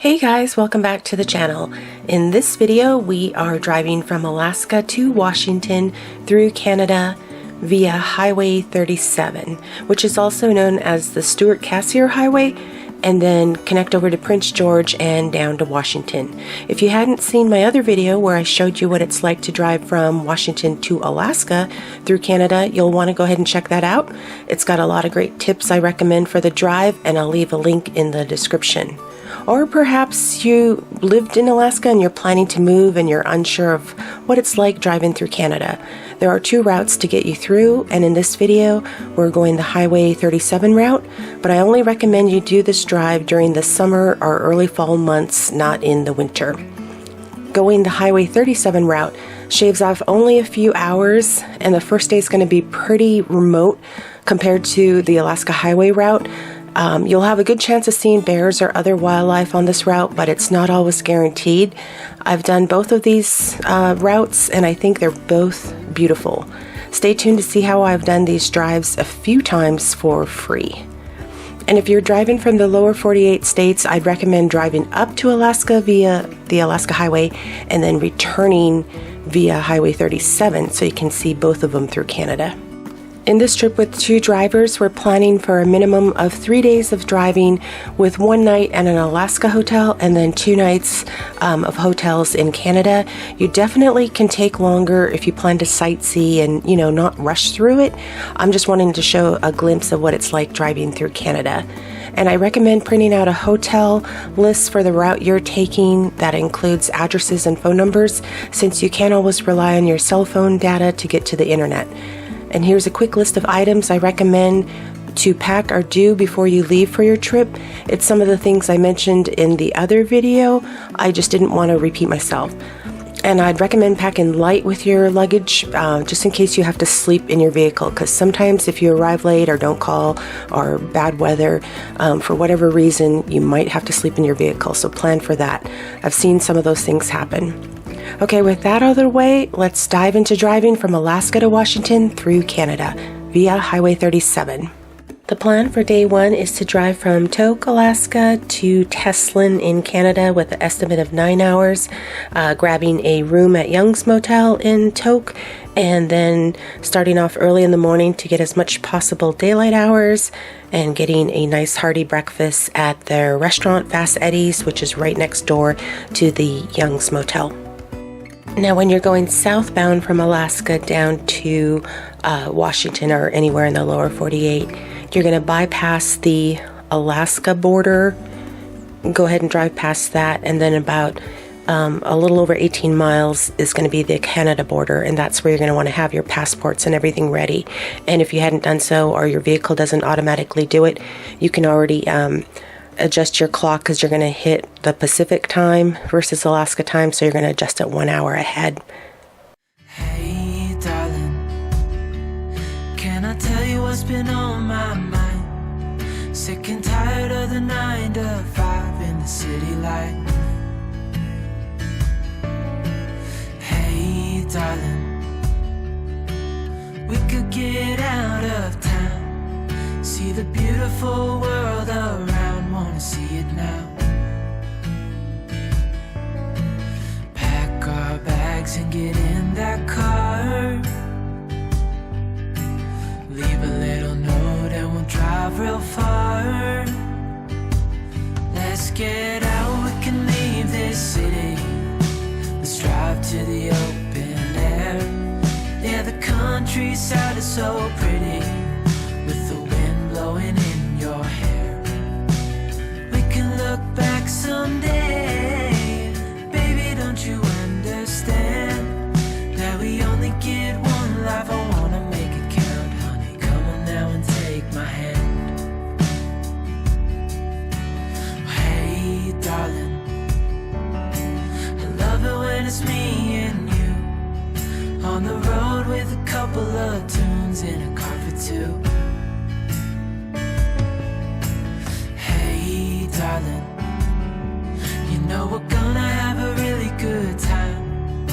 Hey guys, welcome back to the channel. In this video, we are driving from Alaska to Washington through Canada via Highway 37, which is also known as the Stewart-Cassiar Highway, and then connect over to Prince George and down to Washington. If you hadn't seen my other video where I showed you what it's like to drive from Washington to Alaska through Canada, you'll want to go ahead and check that out. It's got a lot of great tips I recommend for the drive, and I'll leave a link in the description. Or perhaps you lived in Alaska and you're planning to move and you're unsure of what it's like driving through Canada. There are two routes to get you through, and in this video we're going the Highway 37 route, but I only recommend you do this drive during the summer or early fall months, not in the winter. Going the Highway 37 route shaves off only a few hours, and the first day is going to be pretty remote compared to the Alaska Highway route. You'll have a good chance of seeing bears or other wildlife on this route, but it's not always guaranteed. I've done both of these routes, and I think they're both beautiful. Stay tuned to see how I've done these drives a few times for free. And if you're driving from the lower 48 states, I'd recommend driving up to Alaska via the Alaska Highway and then returning via Highway 37 so you can see both of them through Canada. In this trip with two drivers, we're planning for a minimum of 3 days of driving with 1 night at an Alaska hotel and then 2 nights of hotels in Canada. You definitely can take longer if you plan to sightsee and, not rush through it. I'm just wanting to show a glimpse of what it's like driving through Canada. And I recommend printing out a hotel list for the route you're taking that includes addresses and phone numbers, since you can't always rely on your cell phone data to get to the internet. And here's a quick list of items I recommend to pack or do before you leave for your trip. It's some of the things I mentioned in the other video. I just didn't want to repeat myself. And I'd recommend packing light with your luggage, just in case you have to sleep in your vehicle, because sometimes if you arrive late or don't call or bad weather, for whatever reason, you might have to sleep in your vehicle, so plan for that. I've seen some of those things happen. Okay, with that out of the way, let's dive into driving from Alaska to Washington through Canada via Highway 37. The plan for day one is to drive from Tok, Alaska to Teslin in Canada with an estimate of 9 hours, grabbing a room at Young's Motel in Tok, and then starting off early in the morning to get as much possible daylight hours and getting a nice hearty breakfast at their restaurant, Fast Eddie's, which is right next door to the Young's Motel. Now, when you're going southbound from Alaska down to Washington or anywhere in the lower 48, you're going to bypass the Alaska border, go ahead and drive past that, and then about a little over 18 miles is going to be the Canada border, and that's where you're going to want to have your passports and everything ready. And if you hadn't done so, or your vehicle doesn't automatically do it, you can already adjust your clock, because you're going to hit the Pacific time versus Alaska time, so you're going to adjust it 1 hour ahead. Hey darling, can I tell you what's been on my mind? Sick and tired of the 9 to 5 in the city life. Hey darling, we could get out of town, see the beautiful world around, wanna see it now. Pack our bags and get in that car, leave a little note and we'll drive real far. Let's get out, we can leave this city, let's drive to the open air. Yeah, the countryside is so pretty, with the wind blowing in your hair. We can look back someday, baby, don't you understand that we only get one life? I wanna make it count, honey, come on now and take my hand. Hey darling, I love it when it's me and you on the road with a couple of tunes in a car for two. Hey darling, you know we're gonna have a really good time,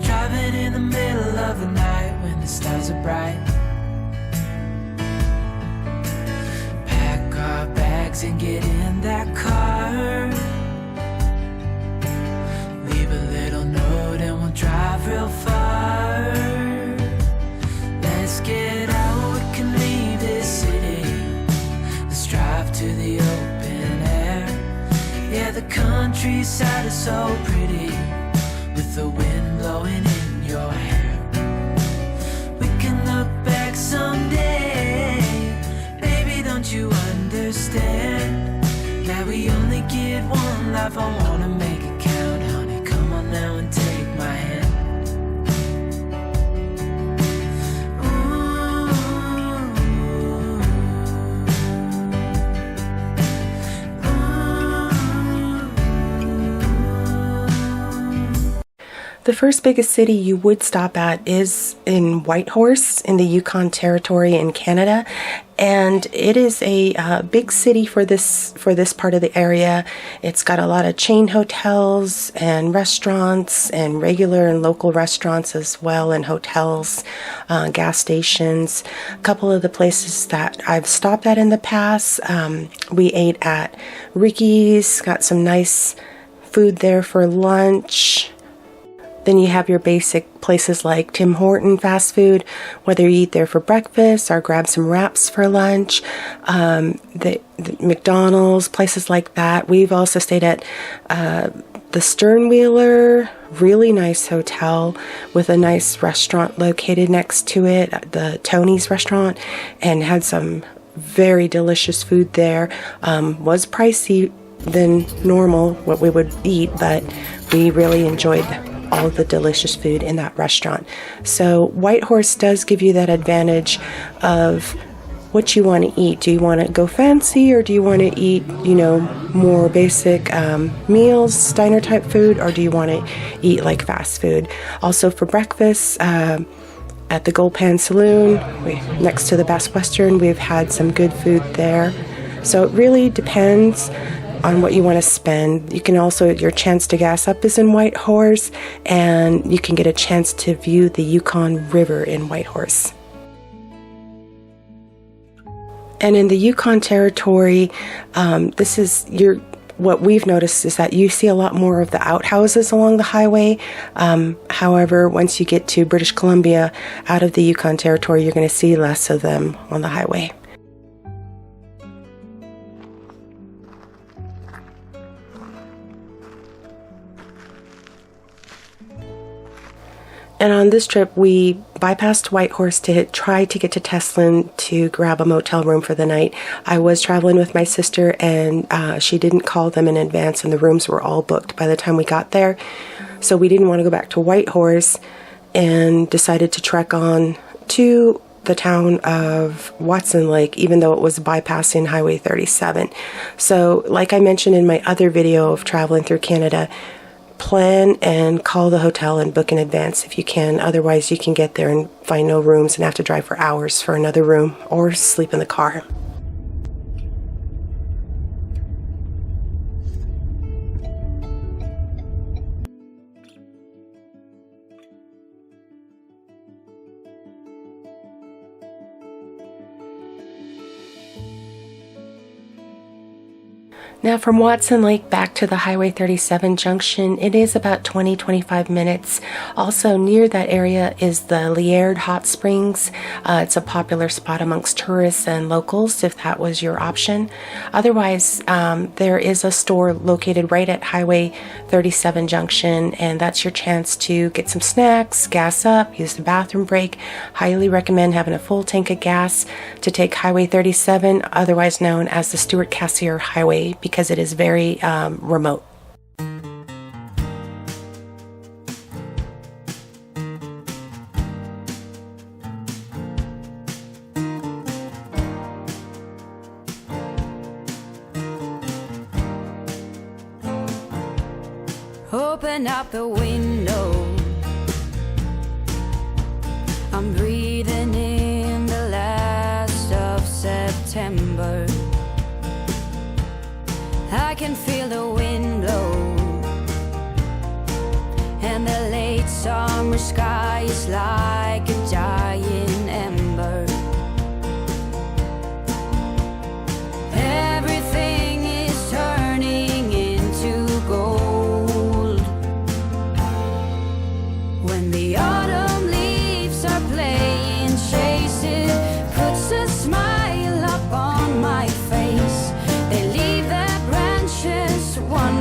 driving in the middle of the night when the stars are bright. Pack our bags and get in that car, Yeah, the countryside is so pretty, with the wind blowing in your hair. We can look back someday, baby, don't you understand? That we only get one life, I wanna make it count, honey. Come on now and take my hand. The first biggest city you would stop at is in Whitehorse in the Yukon Territory in Canada, and it is a big city for this part of the area. It's got a lot of chain hotels and restaurants and regular and local restaurants as well, and hotels, gas stations. A couple of the places that I've stopped at in the past, we ate at Ricky's, got some nice food there for lunch. Then you have your basic places like Tim Horton fast food, whether you eat there for breakfast or grab some wraps for lunch. The McDonald's, places like that. We've also stayed at the Sternwheeler, really nice hotel with a nice restaurant located next to it, the Tony's restaurant, and had some very delicious food there. Was pricey than normal what we would eat, but we really enjoyed all the delicious food in that restaurant. So Whitehorse does give you that advantage of what you want to eat. Do you want to go fancy, or do you want to eat, more basic meals, diner type food, or do you want to eat like fast food? Also for breakfast, at the Gold Pan Saloon, next to the Best Western, we've had some good food there. So it really depends on what you want to spend. You can also, your chance to gas up is in Whitehorse, and you can get a chance to view the Yukon River in Whitehorse. And in the Yukon Territory, what we've noticed is that you see a lot more of the outhouses along the highway. However, once you get to British Columbia, out of the Yukon Territory, you're going to see less of them on the highway. And on this trip, we bypassed Whitehorse to try to get to Teslin to grab a motel room for the night. I was traveling with my sister, and she didn't call them in advance, and the rooms were all booked by the time we got there. So we didn't want to go back to Whitehorse, and decided to trek on to the town of Watson Lake, even though it was bypassing Highway 37. So like I mentioned in my other video of traveling through Canada, plan and call the hotel and book in advance if you can. Otherwise, you can get there and find no rooms and have to drive for hours for another room or sleep in the car. Now from Watson Lake back to the Highway 37 junction, it is about 20-25 minutes. Also near that area is the Liard Hot Springs. It's a popular spot amongst tourists and locals if that was your option. Otherwise, there is a store located right at Highway 37 junction, and that's your chance to get some snacks, gas up, use the bathroom break. Highly recommend having a full tank of gas to take Highway 37, otherwise known as the Stewart-Cassiar Highway, because it is very remote. Open up the window, I'm breathing in the last of September. I can feel the wind blow, and the late summer sky is like a giant ember. Everything is turning into gold when the autumn leaves are playing chase. It puts a smile up on my face. They leave their branches one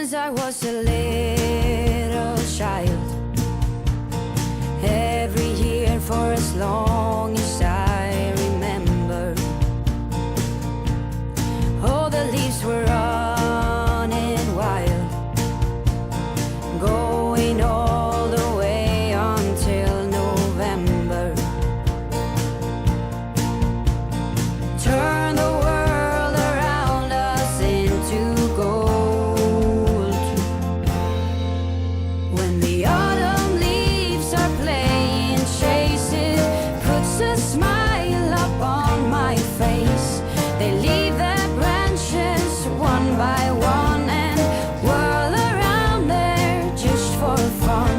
since I was a little child. Every year for as long as I remember, all the leaves were running wild, going all the way until November. Turn the world around us into gold. When the autumn leaves are playing chase, it puts a smile up on my face. They leave their branches one by one and whirl around there just for fun.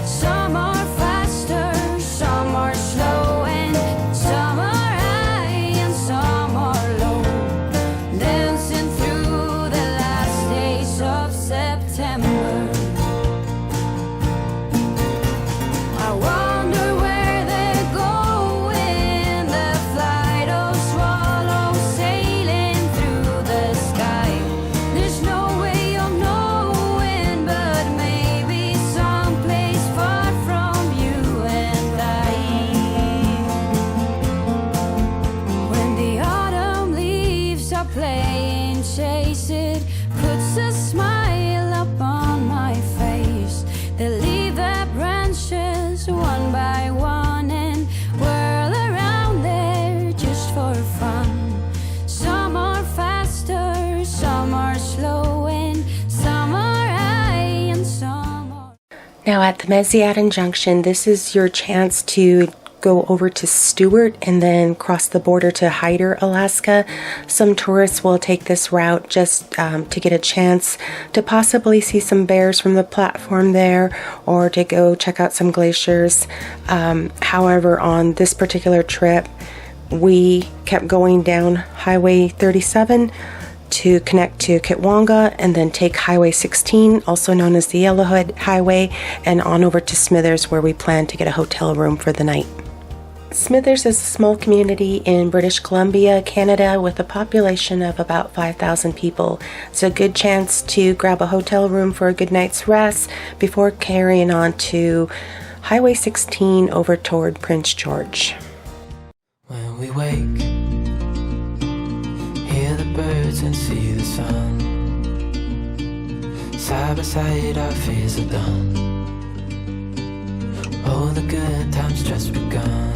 Some are faster, some are slow, and some are high and some are low, dancing through the last days of September. I wonder where they're going, the flight of swallows sailing through the sky. There's no way of knowing, but maybe someplace far from you and I. When the autumn leaves are playing chase, it puts a smile up on my face. They leave their branches one by one and whirl around there just for fun. Some are faster, some are slow, and some are high and some are... Now at the Mesiatin Junction, this is your chance to go over to Stewart and then cross the border to Hyder, Alaska. Some tourists will take this route just to get a chance to possibly see some bears from the platform there, or to go check out some glaciers. However, on this particular trip, we kept going down Highway 37 to connect to Kitwanga, and then take Highway 16, also known as the Yellowhead Highway, and on over to Smithers, where we plan to get a hotel room for the night. Smithers is a small community in British Columbia, Canada, with a population of about 5,000 people. It's a good chance to grab a hotel room for a good night's rest before carrying on to Highway 16 over toward Prince George. When we wake, hear the birds and see the sun. Side by side our fears are done. Oh, the good times just begun.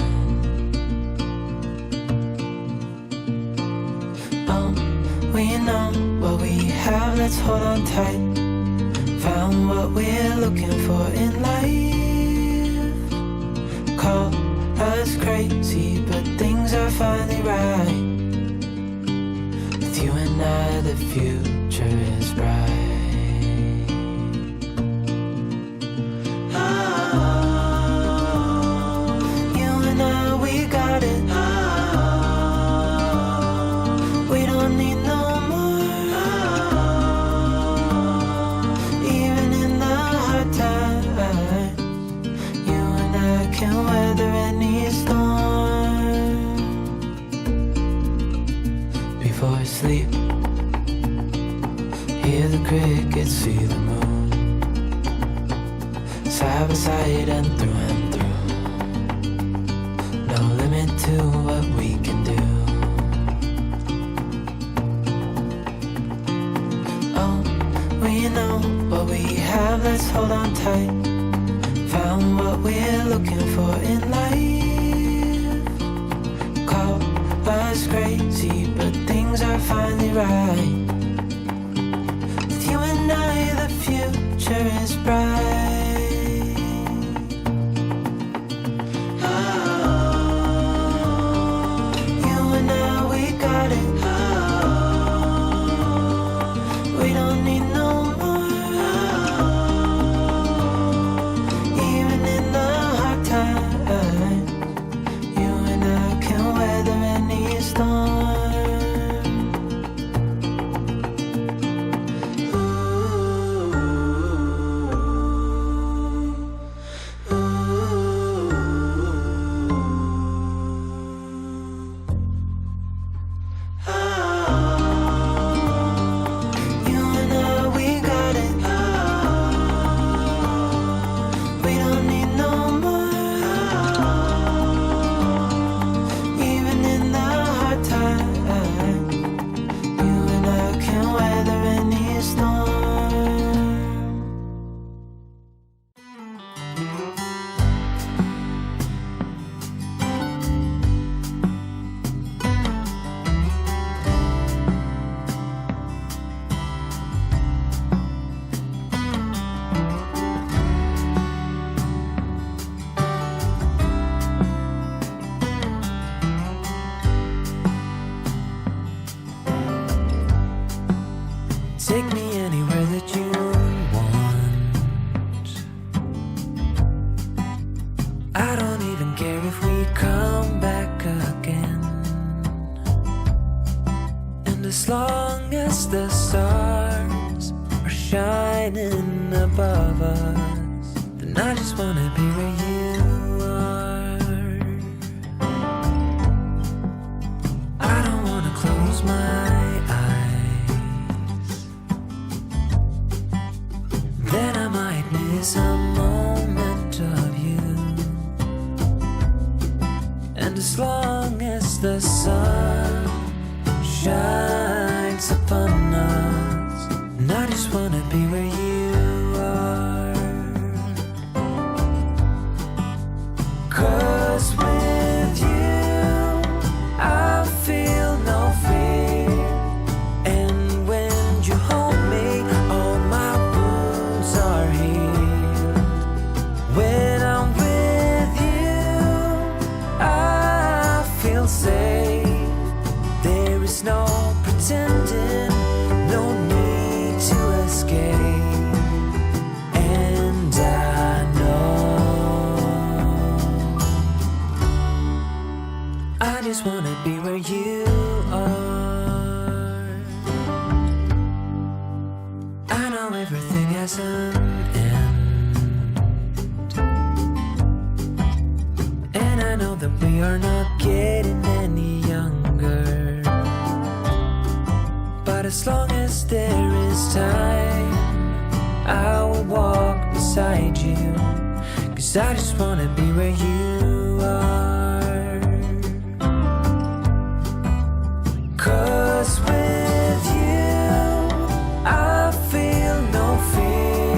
We know what we have, let's hold on tight. Found what we're looking for in life. Call us crazy, but things are finally right. With you and I, the future is bright. Oh, you and I, we got it. We don't need no sleep. Hear the crickets, see the moon. Side by side and through. No limit to what we can do. Oh, we know what we have, let's hold on tight. Found what we're looking for in life. Call us crazy, but things are finally right. With you and I, the future is bright. Oh, you and I, we got it. Oh, we don't need no more. Even in the hard times, you and I can weather any storm. above us, then I just wanna be where you are. I don't wanna close my eyes, then I might miss a moment of you. And as long as the sun shines upon us, and I just wanna be where you are. 'Cause with you I feel no fear, and when you hold me all my wounds are healed. When I'm with you I feel safe. There is no pretending, no need to escape. And I know I just wanna be where you are. I know everything has an end, and I know that we are not getting any younger. But as long as there is time, I will walk beside you. 'Cause I just wanna be where you are. 'Cause with you I feel no fear,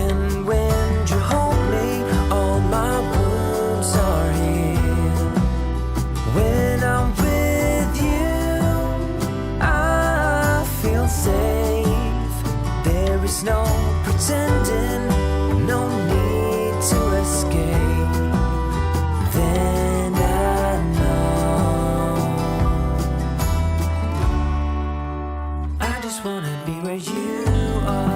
and when you hold me all my wounds are healed. When I'm with you I feel safe. There is no pretending, no need to escape. Then I know I just wanna be where you are.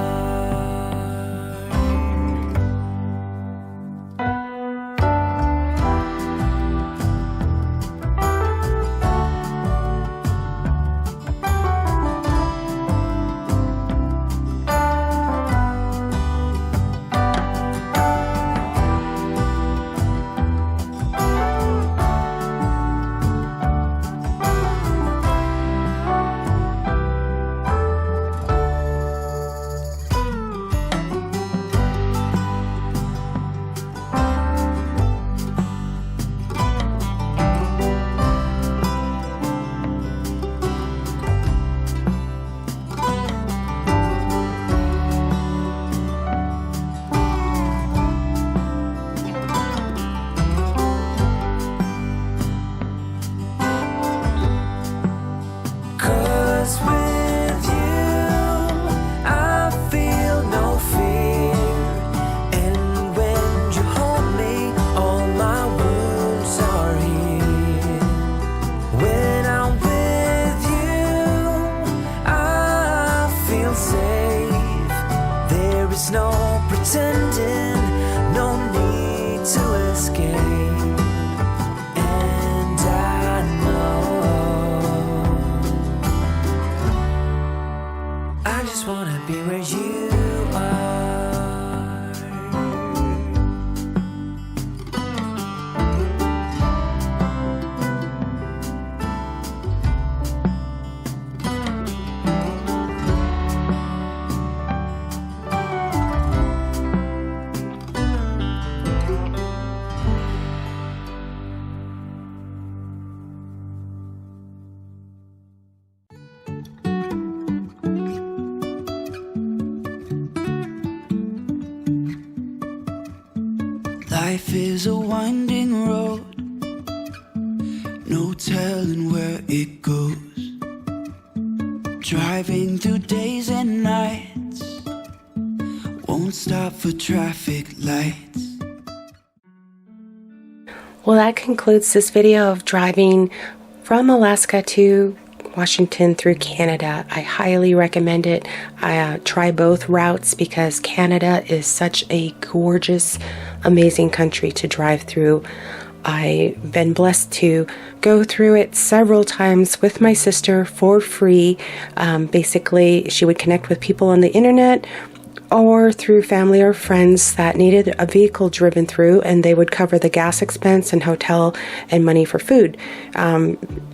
No pretending, no need to escape. And I know I just wanna be where you are. Life is a winding road, no telling where it goes. Driving through days and nights, won't stop for traffic lights. Well, that concludes this video of driving from Alaska to Washington through Canada. I highly recommend it. I try both routes because Canada is such a gorgeous, amazing country to drive through. I've been blessed to go through it several times with my sister for free. Basically, she would connect with people on the internet or through family or friends that needed a vehicle driven through, and they would cover the gas expense and hotel and money for food.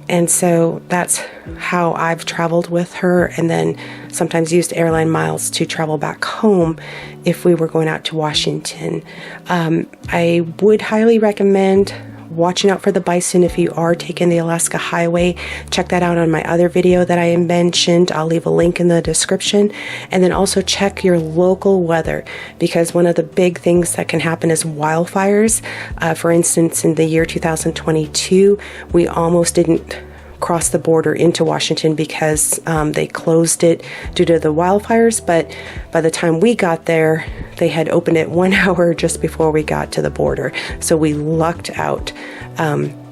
And so that's how I've traveled with her, and then sometimes used airline miles to travel back home if we were going out to Washington. I would highly recommend watching out for the bison if you are taking the Alaska Highway. Check that out on my other video that I mentioned. I'll leave a link in the description. And then also check your local weather, because one of the big things that can happen is wildfires. For instance, in the year 2022, we almost didn't cross the border into Washington because they closed it due to the wildfires, but by the time we got there, they had opened it 1 hour just before we got to the border, so we lucked out.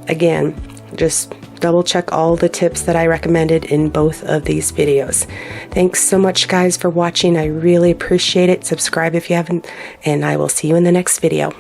Again, just double check all the tips that I recommended in both of these videos. Thanks so much, guys, for watching. I really appreciate it. Subscribe if you haven't, and I will see you in the next video.